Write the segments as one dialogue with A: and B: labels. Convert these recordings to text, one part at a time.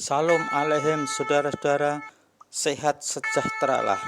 A: Salam alehem saudara-saudara, sehat sejahteralah.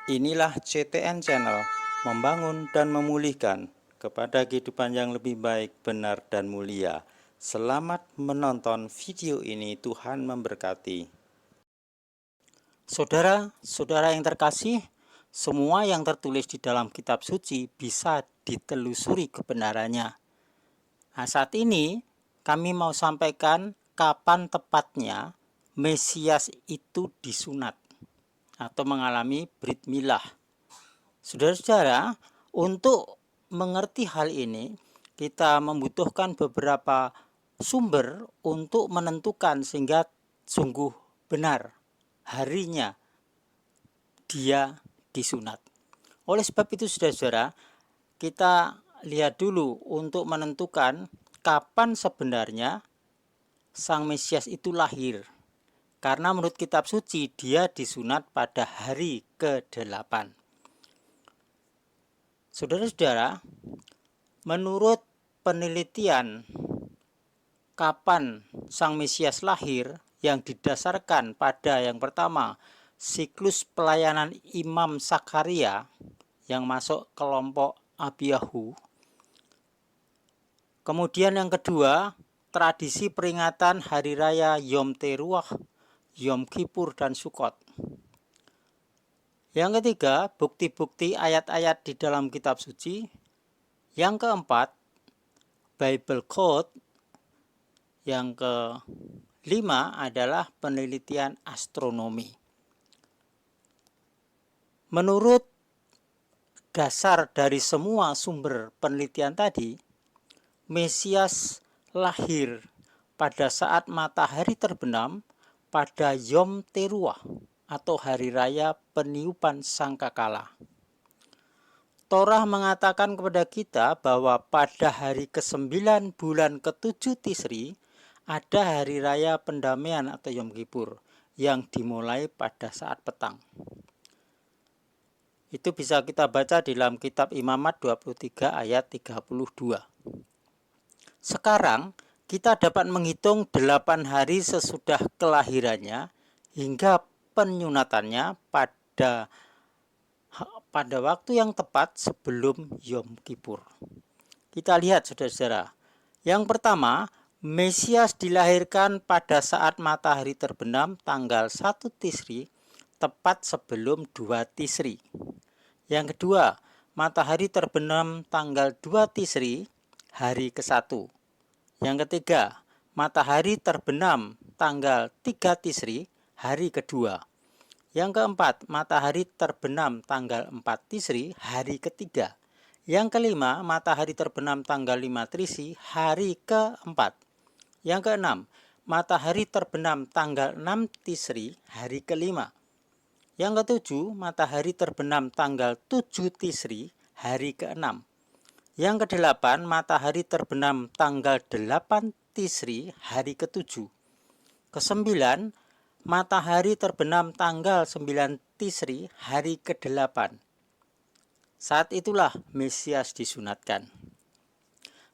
A: Inilah CTN Channel, membangun dan memulihkan kepada kehidupan yang lebih baik, benar dan mulia. Selamat menonton video ini, Tuhan memberkati. Saudara-saudara yang terkasih, semua yang tertulis di dalam kitab suci bisa ditelusuri kebenarannya. Nah, saat ini kami mau sampaikan kapan tepatnya Mesias itu disunat atau mengalami brit milah. Saudara-saudara, untuk mengerti hal ini kita membutuhkan beberapa sumber untuk menentukan sehingga sungguh benar harinya dia disunat. Oleh sebab itu saudara-saudara, kita lihat dulu untuk menentukan kapan sebenarnya Sang Mesias itu lahir. Karena menurut kitab suci dia disunat pada hari ke-8. Saudara-saudara, menurut penelitian kapan Sang Mesias lahir yang didasarkan pada yang pertama siklus pelayanan Imam Sakaria yang masuk kelompok Abiyahu. Kemudian yang kedua, tradisi peringatan hari raya Yom Teruah, Yom Kippur dan Sukot. Yang ketiga, bukti-bukti ayat-ayat di dalam kitab suci. Yang keempat, Bible Code. Yang kelima adalah penelitian astronomi. Menurut dasar dari semua sumber penelitian tadi, Mesias lahir pada saat matahari terbenam pada Yom Teruah atau hari raya peniupan sangkakala. Torah mengatakan kepada kita bahwa pada hari ke-9 bulan ke-7 Tisri ada hari raya pendamaian atau Yom Kippur yang dimulai pada saat petang. Itu bisa kita baca di dalam kitab Imamat 23 ayat 32. Sekarang kita dapat menghitung 8 hari sesudah kelahirannya hingga penyunatannya pada waktu yang tepat sebelum Yom Kippur. Kita lihat saudara-saudara. Yang pertama, Mesias dilahirkan pada saat matahari terbenam tanggal 1 Tisri tepat sebelum 2 Tisri. Yang kedua, matahari terbenam tanggal 2 Tisri hari ke-1. Yang ketiga, matahari terbenam tanggal 3 Tisri hari kedua. Yang keempat, matahari terbenam tanggal 4 Tisri hari ketiga. Yang kelima, matahari terbenam tanggal 5 Tisri hari keempat. Yang keenam, matahari terbenam tanggal 6 Tisri hari kelima. Yang ketujuh, matahari terbenam tanggal 7 Tisri hari keenam. Yang kedelapan, matahari terbenam tanggal 8 Tisri hari ke-7. Kesembilan, matahari terbenam tanggal 9 Tisri hari ke-8. Saat itulah Mesias disunatkan.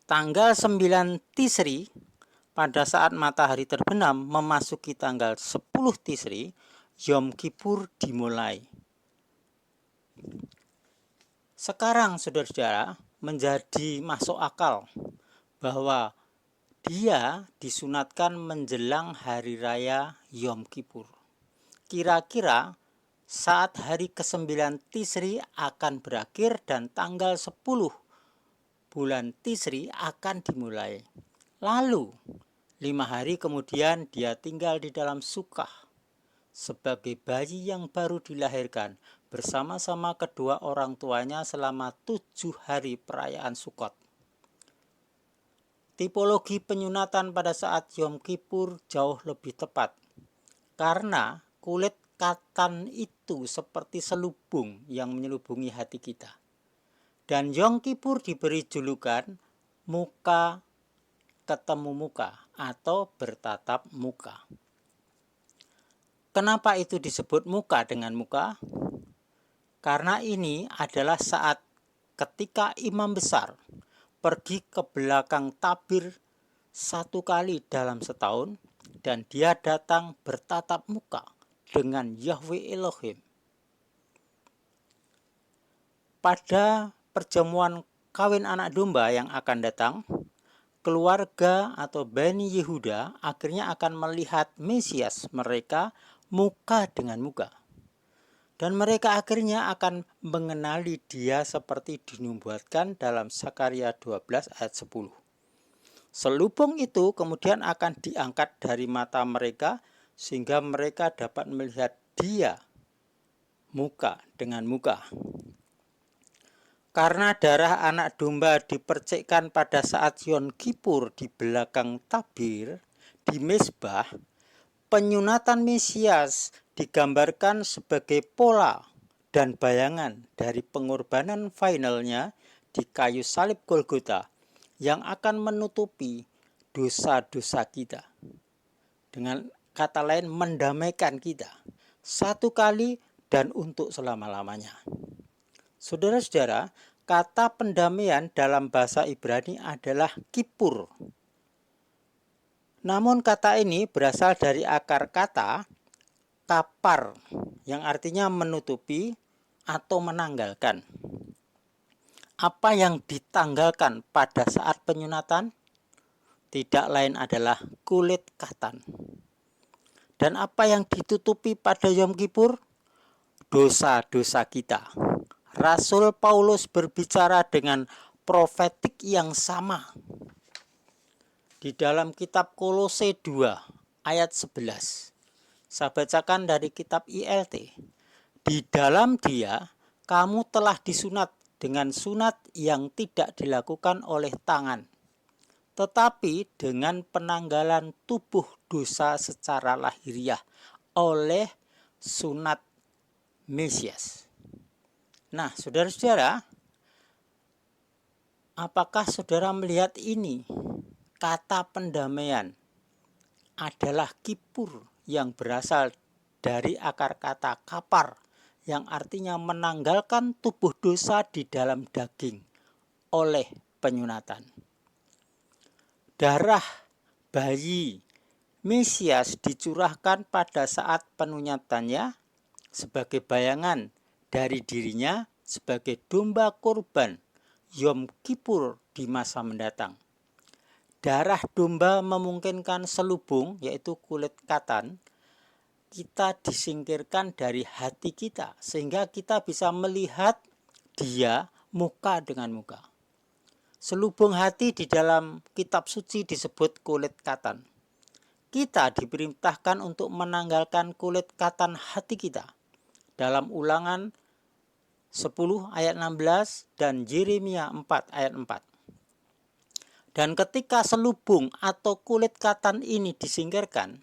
A: Tanggal 9 Tisri, pada saat matahari terbenam memasuki tanggal 10 Tisri, Yom Kippur dimulai. Sekarang saudara-saudara, menjadi masuk akal bahwa dia disunatkan menjelang hari raya Yom Kippur. Kira-kira saat hari ke-9 Tisri akan berakhir dan tanggal 10 bulan Tisri akan dimulai. Lalu 5 hari kemudian dia tinggal di dalam Sukah sebagai bayi yang baru dilahirkan bersama-sama kedua orang tuanya selama 7 hari perayaan Sukot. Tipologi penyunatan pada saat Yom Kippur jauh lebih tepat karena kulit katan itu seperti selubung yang menyelubungi hati kita. Dan Yom Kippur diberi julukan muka ketemu muka atau bertatap muka. Kenapa itu disebut muka dengan muka? Karena ini adalah saat ketika imam besar pergi ke belakang tabir 1 kali dalam setahun dan dia datang bertatap muka dengan Yahweh Elohim. Pada perjamuan kawin anak domba yang akan datang, keluarga atau Bani Yehuda akhirnya akan melihat Mesias mereka muka dengan muka. Dan mereka akhirnya akan mengenali dia seperti dinubuatkan dalam Zakaria 12 ayat 10. Selubung itu kemudian akan diangkat dari mata mereka sehingga mereka dapat melihat dia muka dengan muka. Karena darah anak domba dipercikkan pada saat Yom Kippur di belakang tabir di mezbah, penyunatan Mesias digambarkan sebagai pola dan bayangan dari pengorbanan finalnya di kayu salib Golgota yang akan menutupi dosa-dosa kita. Dengan kata lain, mendamaikan kita satu kali dan untuk selama-lamanya. Saudara-saudara, kata pendamaian dalam bahasa Ibrani adalah kippur. Namun kata ini berasal dari akar kata kapar yang artinya menutupi atau menanggalkan. Apa yang ditanggalkan pada saat penyunatan tidak lain adalah kulit katan. Dan apa yang ditutupi pada Yom Kippur? Dosa-dosa kita. Rasul Paulus berbicara dengan profetik yang sama. Di dalam kitab Kolose 2 ayat 11. Saya bacakan dari kitab ILT. Di dalam dia kamu telah disunat dengan sunat yang tidak dilakukan oleh tangan, tetapi dengan penanggalan tubuh dosa secara lahiriah oleh sunat Mesias. Nah, saudara-saudara, apakah saudara melihat ini? Kata pendamaian adalah kippur yang berasal dari akar kata kapar yang artinya menanggalkan tubuh dosa di dalam daging oleh penyunatan. Darah bayi Mesias dicurahkan pada saat penunyatannya sebagai bayangan dari dirinya sebagai domba kurban Yom Kippur di masa mendatang. Darah domba memungkinkan selubung, yaitu kulit katan, kita disingkirkan dari hati kita sehingga kita bisa melihat dia muka dengan muka. Selubung hati di dalam kitab suci disebut kulit katan. Kita diperintahkan untuk menanggalkan kulit katan hati kita dalam Ulangan 10 ayat 16 dan Yeremia 4 ayat 4. Dan ketika selubung atau kulit katan ini disingkirkan,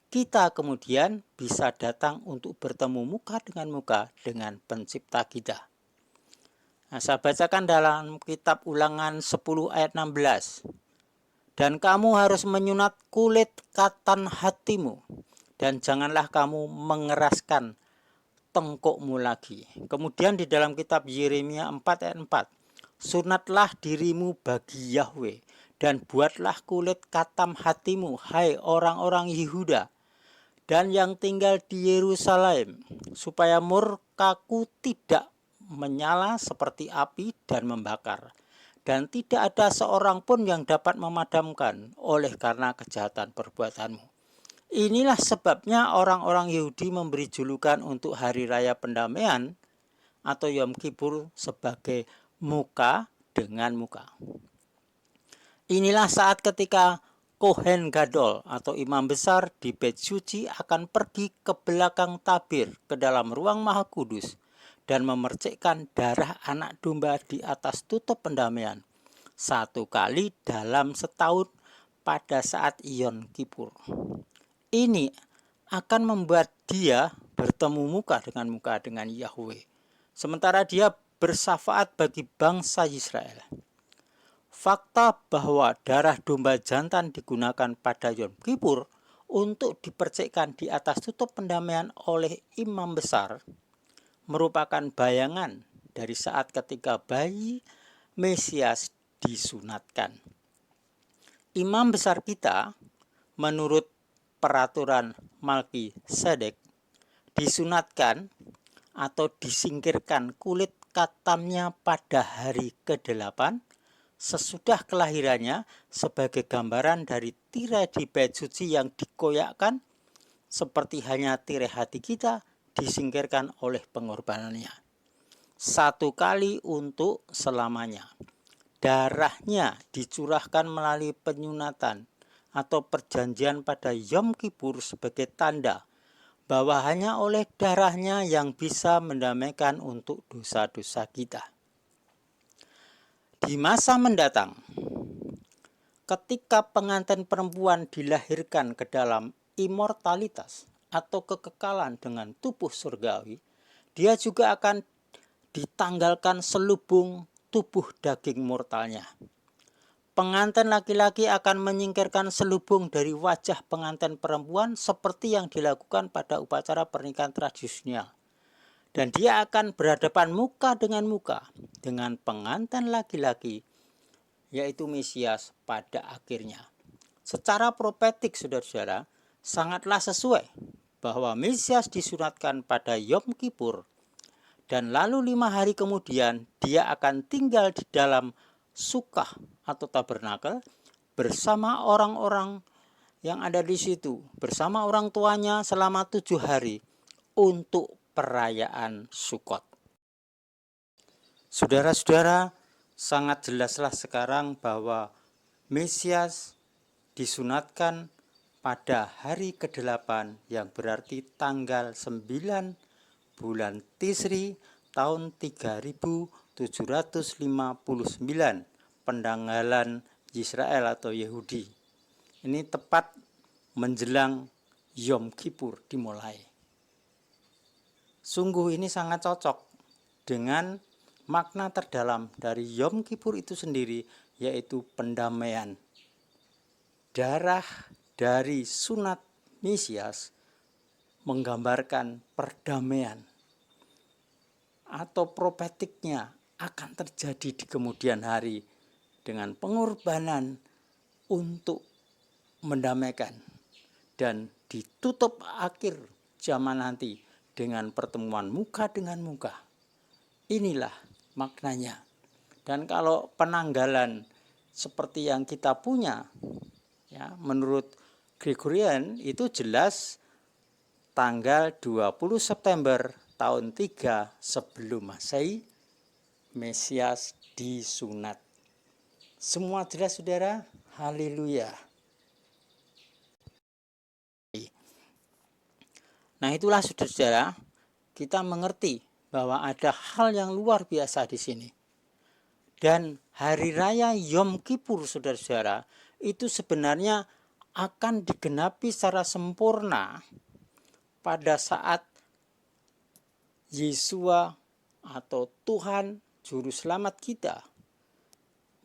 A: kita kemudian bisa datang untuk bertemu muka dengan pencipta kita. Nah, saya bacakan dalam kitab Ulangan 10 ayat 16. Dan kamu harus menyunat kulit katan hatimu, dan janganlah kamu mengeraskan tengkukmu lagi. Kemudian di dalam kitab Yeremia 4 ayat 4. Sunatlah dirimu bagi Yahweh, dan buatlah kulit katam hatimu, hai orang-orang Yehuda, dan yang tinggal di Yerusalem, supaya murkaku tidak menyala seperti api dan membakar, dan tidak ada seorang pun yang dapat memadamkan oleh karena kejahatan perbuatanmu. Inilah sebabnya orang-orang Yahudi memberi julukan untuk hari raya pendamaian atau Yom Kippur sebagai muka dengan muka. Inilah saat ketika Kohen Gadol atau imam besar di Bait Suci akan pergi ke belakang tabir ke dalam ruang Maha Kudus dan memercikkan darah anak domba di atas tutup pendamaian satu kali dalam setahun pada saat Yom Kippur. Ini akan membuat dia bertemu muka dengan Yahweh, sementara dia bersyafaat bagi bangsa Israel. Fakta bahwa darah domba jantan digunakan pada Yom Kippur untuk dipercikkan di atas tutup pendamaian oleh imam besar merupakan bayangan dari saat ketika bayi Mesias disunatkan. Imam besar kita menurut peraturan Melkisedek, disunatkan atau disingkirkan kulit katamnya pada hari ke-8 sesudah kelahirannya sebagai gambaran dari tirai di bait suci yang dikoyakkan, seperti halnya tirai hati kita disingkirkan oleh pengorbanannya. Satu kali untuk selamanya. Darahnya dicurahkan melalui penyunatan atau perjanjian pada Yom Kippur sebagai tanda bahwa hanya oleh darahnya yang bisa mendamaikan untuk dosa-dosa kita. Di masa mendatang, ketika pengantin perempuan dilahirkan ke dalam immortalitas atau kekekalan dengan tubuh surgawi, dia juga akan ditanggalkan selubung tubuh daging mortalnya. Pengantin laki-laki akan menyingkirkan selubung dari wajah pengantin perempuan seperti yang dilakukan pada upacara pernikahan tradisional. Dan dia akan berhadapan muka dengan pengantin laki-laki, yaitu Mesias pada akhirnya. Secara profetik, saudara-saudara, sangatlah sesuai bahwa Mesias disunatkan pada Yom Kippur, dan lalu 5 hari kemudian dia akan tinggal di dalam Sukah atau tabernakel bersama orang-orang yang ada di situ, bersama orang tuanya selama 7 hari untuk perayaan Sukot. Saudara-saudara, sangat jelaslah sekarang bahwa Mesias disunatkan pada hari ke-8 yang berarti tanggal 9 bulan Tisri tahun 3759 pendanggalan Israel atau Yahudi. Ini tepat menjelang Yom Kippur dimulai. Sungguh ini sangat cocok dengan makna terdalam dari Yom Kippur itu sendiri, yaitu pendamaian. Darah dari sunat Mesias menggambarkan perdamaian atau profetiknya akan terjadi di kemudian hari dengan pengorbanan untuk mendamaikan, dan ditutup akhir zaman nanti dengan pertemuan muka dengan muka. Inilah maknanya. Dan kalau penanggalan seperti yang kita punya, ya, menurut Gregorian itu jelas tanggal 20 September tahun 3 sebelum Masehi, Mesias disunat. Semua jelas, saudara? Haleluya. Nah, itulah saudara-saudara, kita mengerti bahwa ada hal yang luar biasa di sini. Dan hari raya Yom Kippur, saudara-saudara, itu sebenarnya akan digenapi secara sempurna pada saat Yesua atau Tuhan Juru Selamat kita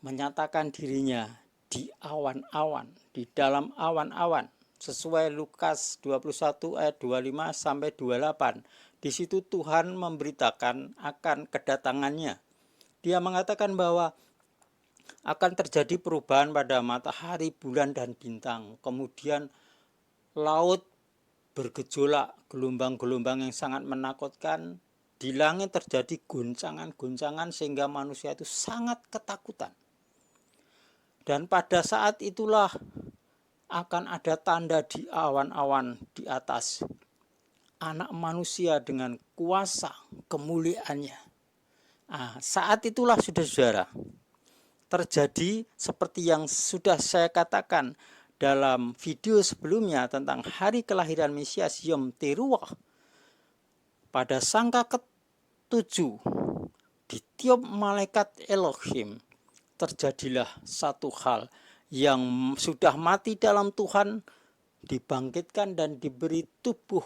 A: menyatakan dirinya di awan-awan, di dalam awan-awan, sesuai Lukas 21 ayat 25 sampai 28. Di situ Tuhan memberitakan akan kedatangannya. Dia mengatakan bahwa akan terjadi perubahan pada matahari, bulan, dan bintang. Kemudian laut bergejolak, gelombang-gelombang yang sangat menakutkan. Di langit terjadi goncangan-goncangan sehingga manusia itu sangat ketakutan. Dan pada saat itulah akan ada tanda di awan-awan di atas. Anak manusia dengan kuasa kemuliaannya. Nah, saat itulah, saudara-saudara, terjadi seperti yang sudah saya katakan dalam video sebelumnya tentang hari kelahiran Mesias Yom Teruah. Pada sangka ke-7 ditiup malaikat Elohim, terjadilah satu hal yang sudah mati dalam Tuhan dibangkitkan dan diberi tubuh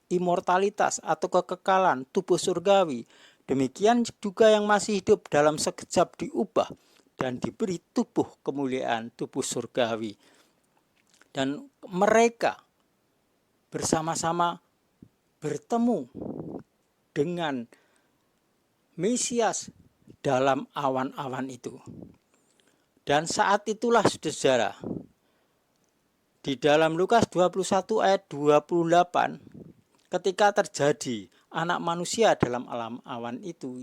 A: immortalitas atau kekekalan, tubuh surgawi. Demikian juga yang masih hidup dalam sekejap diubah dan diberi tubuh kemuliaan, tubuh surgawi. Dan mereka bersama-sama bertemu dengan Mesias dalam awan-awan itu. Dan saat itulah, saudara, Di dalam Lukas 21 ayat 28, ketika terjadi anak manusia dalam alam awan itu,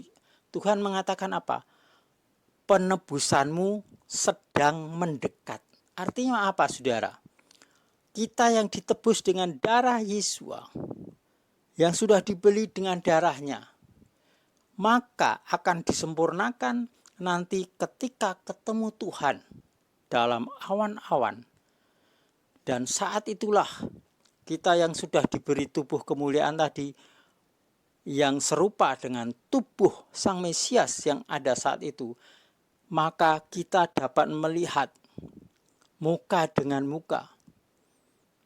A: Tuhan mengatakan apa? Penebusanmu sedang mendekat. Artinya apa, saudara? Kita yang ditebus dengan darah Yesua, yang sudah dibeli dengan darahnya, maka akan disempurnakan nanti ketika ketemu Tuhan dalam awan-awan. Dan saat itulah kita yang sudah diberi tubuh kemuliaan tadi, yang serupa dengan tubuh Sang Mesias yang ada saat itu, maka kita dapat melihat muka dengan muka.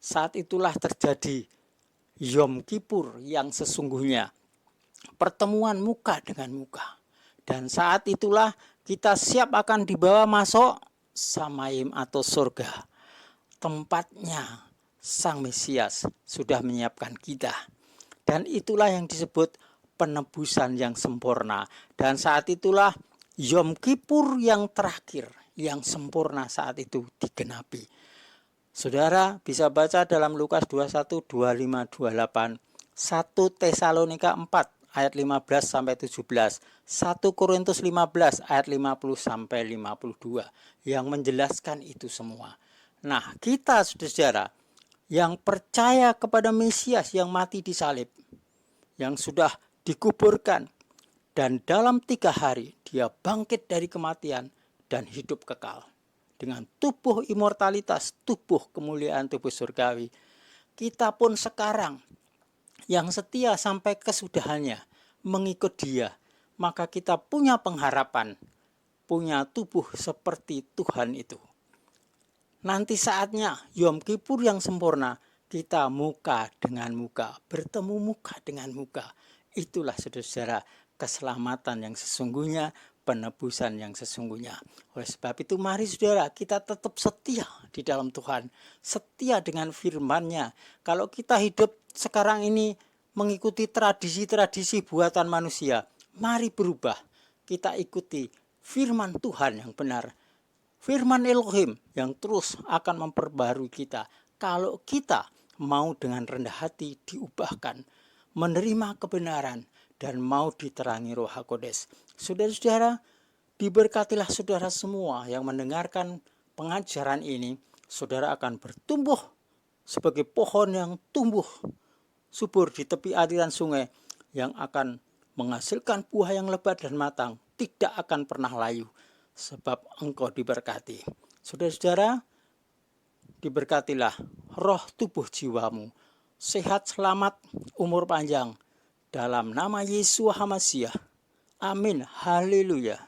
A: Saat itulah terjadi Yom Kippur yang sesungguhnya, pertemuan muka dengan muka. Dan saat itulah kita siap akan dibawa masuk Samaim atau surga, tempatnya Sang Mesias sudah menyiapkan kita. Dan itulah yang disebut penebusan yang sempurna. Dan saat itulah Yom Kippur yang terakhir, yang sempurna saat itu digenapi. Saudara bisa baca dalam Lukas 21, 25, 28, 1 Tesalonika 4 ayat 15 sampai 17, 1 Korintus 15 ayat 50 sampai 52 yang menjelaskan itu semua. Nah, kita saudara yang percaya kepada Mesias yang mati di salib, yang sudah dikuburkan, dan dalam 3 hari dia bangkit dari kematian dan hidup kekal dengan tubuh immortalitas, tubuh kemuliaan, tubuh surgawi. Kita pun sekarang yang setia sampai kesudahannya mengikut dia, maka kita punya pengharapan, punya tubuh seperti Tuhan itu. Nanti saatnya Yom Kippur yang sempurna, kita muka dengan muka, bertemu muka dengan muka. Itulah saudara-saudara keselamatan yang sesungguhnya, penebusan yang sesungguhnya. Oleh sebab itu mari saudara kita tetap setia di dalam Tuhan, setia dengan firman-Nya. Kalau kita hidup sekarang ini mengikuti tradisi-tradisi buatan manusia, mari berubah. Kita ikuti firman Tuhan yang benar, firman Elohim yang terus akan memperbarui kita. Kalau kita mau dengan rendah hati diubahkan, menerima kebenaran, dan mau diterangi Roh HaKodes. Saudara-saudara, diberkatilah saudara semua yang mendengarkan pengajaran ini. Saudara akan bertumbuh sebagai pohon yang tumbuh subur di tepi aliran sungai, yang akan menghasilkan buah yang lebat dan matang, tidak akan pernah layu, sebab engkau diberkati. Saudara-saudara, diberkatilah roh, tubuh, jiwamu, sehat, selamat, umur panjang, dalam nama Yesus HaMasiah. Amin. Haleluya.